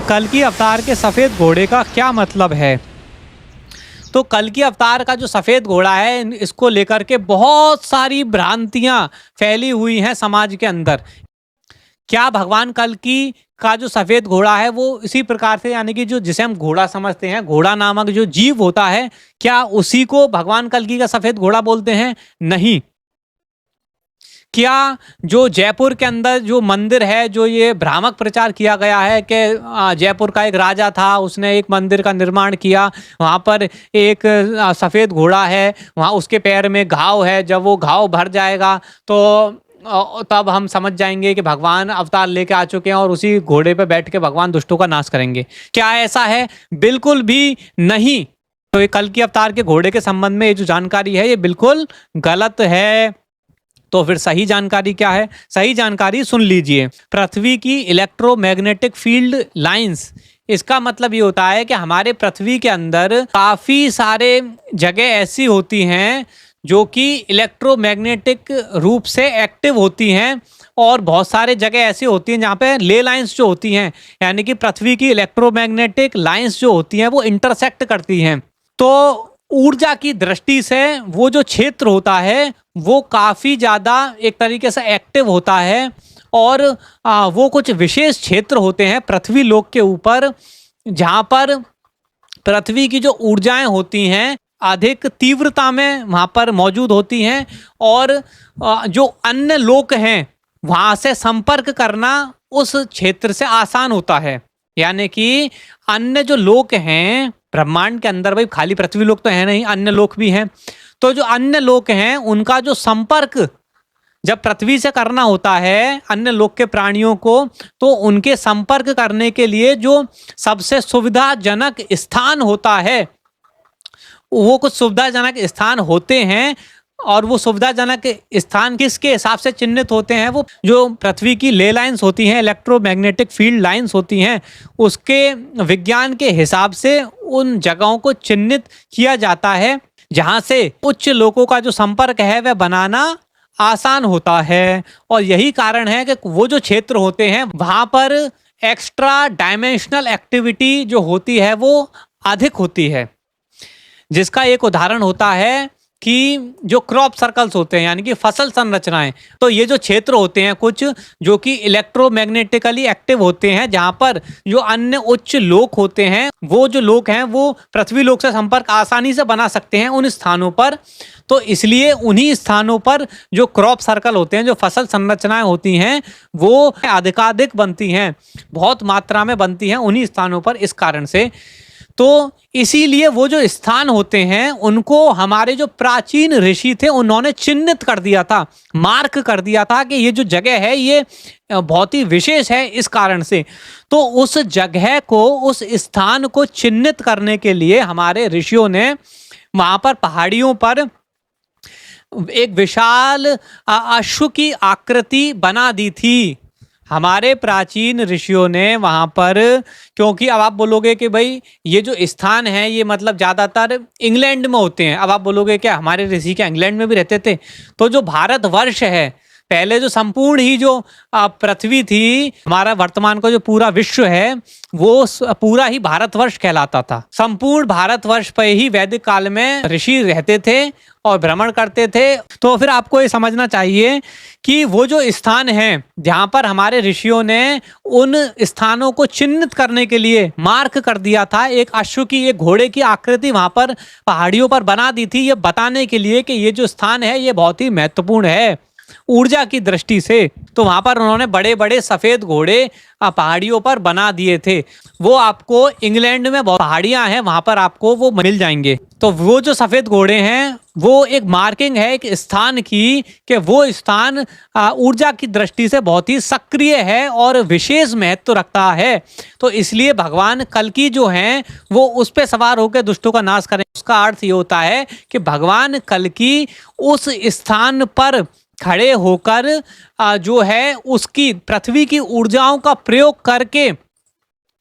कल्कि अवतार के सफ़ेद घोड़े का क्या मतलब है? तो कल्कि अवतार का जो सफ़ेद घोड़ा है, इसको लेकर के बहुत सारी भ्रांतियाँ फैली हुई हैं समाज के अंदर। क्या भगवान कल्कि का जो सफ़ेद घोड़ा है वो इसी प्रकार से, यानी कि जो जिसे हम घोड़ा समझते हैं, घोड़ा नामक जो जीव होता है, क्या उसी को भगवान कल्कि का सफ़ेद घोड़ा बोलते हैं? नहीं। क्या जो जयपुर के अंदर जो मंदिर है, जो ये भ्रामक प्रचार किया गया है कि जयपुर का एक राजा था, उसने एक मंदिर का निर्माण किया, वहाँ पर एक सफ़ेद घोड़ा है, वहाँ उसके पैर में घाव है, जब वो घाव भर जाएगा तो तब हम समझ जाएंगे कि भगवान अवतार लेके आ चुके हैं और उसी घोड़े पे बैठ के भगवान दुष्टों का नाश करेंगे। क्या ऐसा है? बिल्कुल भी नहीं। तो ये कल्कि अवतार के घोड़े के संबंध में ये जो जानकारी है, ये बिल्कुल गलत है। तो फिर सही जानकारी क्या है? सही जानकारी सुन लीजिए। पृथ्वी की इलेक्ट्रोमैग्नेटिक फील्ड लाइंस, इसका मतलब ये होता है कि हमारे पृथ्वी के अंदर काफ़ी सारे जगह ऐसी होती हैं जो कि इलेक्ट्रोमैग्नेटिक रूप से एक्टिव होती हैं, और बहुत सारे जगह ऐसी होती हैं जहाँ पे ले लाइंस जो होती हैं, यानी कि पृथ्वी की इलेक्ट्रोमैग्नेटिक लाइंस जो होती हैं वो इंटरसेक्ट करती हैं। तो ऊर्जा की दृष्टि से वो जो क्षेत्र होता है वो काफ़ी ज़्यादा एक तरीके से एक्टिव होता है, और वो कुछ विशेष क्षेत्र होते हैं पृथ्वी लोक के ऊपर जहाँ पर पृथ्वी की जो ऊर्जाएं होती हैं अधिक तीव्रता में वहाँ पर मौजूद होती हैं, और जो अन्य लोक हैं वहाँ से संपर्क करना उस क्षेत्र से आसान होता है। यानी कि अन्य जो लोक हैं ब्रह्मांड के अंदर, भाई खाली पृथ्वी लोक तो है नहीं, अन्य लोक भी हैं। तो जो अन्य लोक हैं उनका जो संपर्क जब पृथ्वी से करना होता है अन्य लोक के प्राणियों को, तो उनके संपर्क करने के लिए जो सबसे सुविधाजनक स्थान होता है, वो कुछ सुविधाजनक स्थान होते हैं। और वो सुविधाजनक स्थान किसके हिसाब से चिन्हित होते हैं? वो जो पृथ्वी की ले लाइंस होती हैं, इलेक्ट्रोमैग्नेटिक फील्ड लाइंस होती हैं, उसके विज्ञान के हिसाब से उन जगहों को चिन्हित किया जाता है जहाँ से उच्च लोकों का जो संपर्क है वह बनाना आसान होता है। और यही कारण है कि वो जो क्षेत्र होते हैं वहाँ पर एक्स्ट्रा डायमेंशनल एक्टिविटी जो होती है वो अधिक होती है, जिसका एक उदाहरण होता है कि जो क्रॉप सर्कल्स होते हैं, यानी कि फसल संरचनाएं। तो ये जो क्षेत्र होते हैं कुछ जो कि इलेक्ट्रोमैग्नेटिकली एक्टिव होते हैं, जहाँ पर जो अन्य उच्च लोक होते हैं, वो जो लोक हैं वो पृथ्वी लोक से संपर्क आसानी से बना सकते हैं उन स्थानों पर। तो इसलिए उन्हीं स्थानों पर जो क्रॉप सर्कल होते हैं, जो फसल संरचनाएं होती हैं, वो अधिकाधिक बनती हैं, बहुत मात्रा में बनती हैं उन्हीं स्थानों पर। इस कारण से तो इसीलिए वो जो स्थान होते हैं उनको हमारे जो प्राचीन ऋषि थे उन्होंने चिन्हित कर दिया था, मार्क कर दिया था कि ये जो जगह है ये बहुत ही विशेष है। इस कारण से तो उस जगह को, उस स्थान को चिन्हित करने के लिए हमारे ऋषियों ने वहाँ पर पहाड़ियों पर एक विशाल अश्व की आकृति बना दी थी। हमारे प्राचीन ऋषियों ने वहाँ पर, क्योंकि अब आप बोलोगे कि भाई ये जो स्थान है ये मतलब ज़्यादातर इंग्लैंड में होते हैं। अब आप बोलोगे क्या हमारे ऋषि क्या इंग्लैंड में भी रहते थे? तो जो भारतवर्ष है, पहले जो संपूर्ण ही जो पृथ्वी थी, हमारा वर्तमान का जो पूरा विश्व है वो पूरा ही भारतवर्ष कहलाता था। संपूर्ण भारतवर्ष पर ही वैदिक काल में ऋषि रहते थे और भ्रमण करते थे। तो फिर आपको ये समझना चाहिए कि वो जो स्थान है जहाँ पर हमारे ऋषियों ने उन स्थानों को चिन्हित करने के लिए मार्क कर दिया था, एक अश्व की, एक घोड़े की आकृति वहाँ पर पहाड़ियों पर बना दी थी, ये बताने के लिए कि ये जो स्थान है ये बहुत ही महत्वपूर्ण है ऊर्जा की दृष्टि से। तो वहाँ पर उन्होंने बड़े बड़े सफ़ेद घोड़े पहाड़ियों पर बना दिए थे। वो आपको इंग्लैंड में बहुत पहाड़ियाँ हैं, वहाँ पर आपको वो मिल जाएंगे। तो वो जो सफ़ेद घोड़े हैं वो एक मार्किंग है एक स्थान की, कि वो स्थान ऊर्जा की दृष्टि से बहुत ही सक्रिय है और विशेष महत्व रखता है। तो इसलिए भगवान कल्कि जो हैं वो उस पर सवार होकर दुष्टों का नाश करें। उसका अर्थ ये होता है कि भगवान कल्कि उस स्थान पर खड़े होकर जो है उसकी पृथ्वी की ऊर्जाओं का प्रयोग करके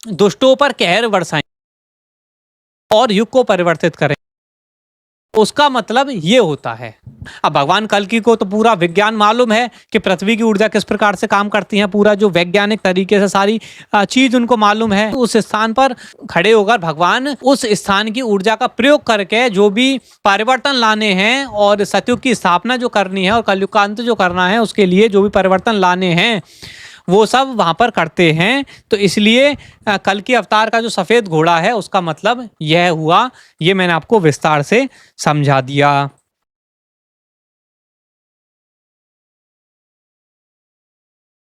दुष्टों पर कहर बरसाएं और युग को परिवर्तित करें। उसका मतलब ये होता है। अब भगवान कल्कि को तो पूरा विज्ञान मालूम है कि पृथ्वी की ऊर्जा किस प्रकार से काम करती है, पूरा जो वैज्ञानिक तरीके से सारी चीज उनको मालूम है। उस स्थान पर खड़े होकर भगवान उस स्थान की ऊर्जा का प्रयोग करके जो भी परिवर्तन लाने हैं और सतयुग की स्थापना जो करनी है और कलयुग का अंत जो करना है, उसके लिए जो भी परिवर्तन लाने हैं वो सब वहां पर करते हैं। तो इसलिए कल्कि अवतार का जो सफेद घोड़ा है उसका मतलब यह हुआ। ये मैंने आपको विस्तार से समझा दिया।